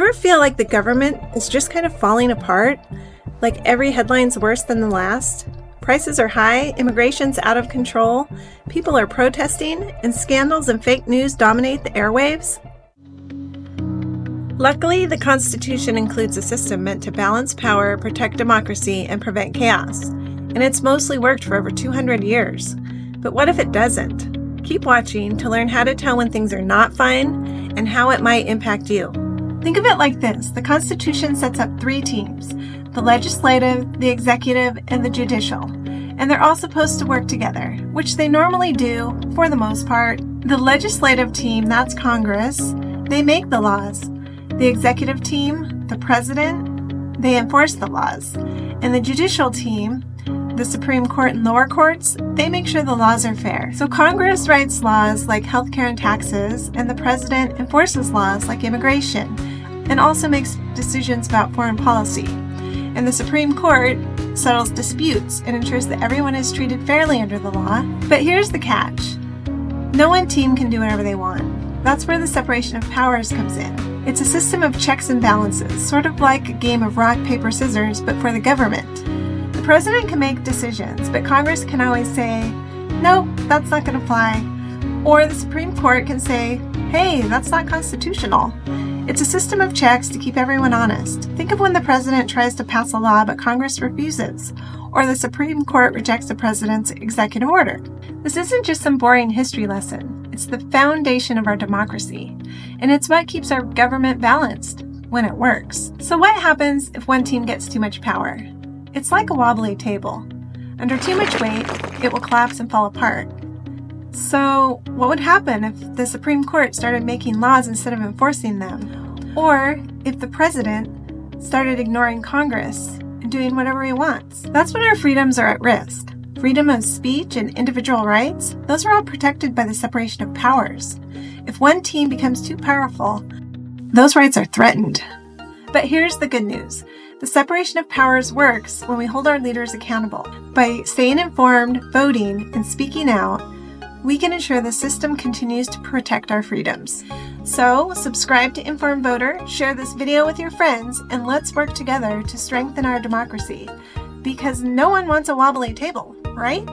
Ever feel like the government is just kind of falling apart? Like every headline's worse than the last? Prices are high, immigration's out of control, people are protesting, and scandals and fake news dominate the airwaves? Luckily, the Constitution includes a system meant to balance power, protect democracy, and prevent chaos. And it's mostly worked for over 200 years. But what if it doesn't? Keep watching to learn how to tell when things are not fine and how it might impact you. Think of it like this. The Constitution sets up 3 teams: the legislative, the executive, and the judicial. And they're all supposed to work together, which they normally do for the most part. The legislative team, that's Congress, they make the laws. The executive team, the president, they enforce the laws. And the judicial team, the Supreme Court and lower courts, they make sure the laws are fair. So Congress writes laws like healthcare and taxes, and the president enforces laws like immigration, and also makes decisions about foreign policy. And the Supreme Court settles disputes and ensures that everyone is treated fairly under the law. But here's the catch. No one team can do whatever they want. That's where the separation of powers comes in. It's a system of checks and balances, sort of like a game of rock, paper, scissors, but for the government. The president can make decisions, but Congress can always say, nope, that's not going to fly. Or the Supreme Court can say, hey, that's not constitutional. It's a system of checks to keep everyone honest. Think of when the president tries to pass a law, but Congress refuses, or the Supreme Court rejects the president's executive order. This isn't just some boring history lesson. It's the foundation of our democracy, and it's what keeps our government balanced when it works. So what happens if one team gets too much power? It's like a wobbly table. Under too much weight, it will collapse and fall apart. So what would happen if the Supreme Court started making laws instead of enforcing them? Or if the president started ignoring Congress and doing whatever he wants? That's when our freedoms are at risk. Freedom of speech and individual rights, those are all protected by the separation of powers. If one team becomes too powerful, those rights are threatened. But here's the good news. The separation of powers works when we hold our leaders accountable. By staying informed, voting, and speaking out, we can ensure the system continues to protect our freedoms. So, subscribe to Informed Voter, share this video with your friends, and let's work together to strengthen our democracy. Because no one wants a wobbly table, right?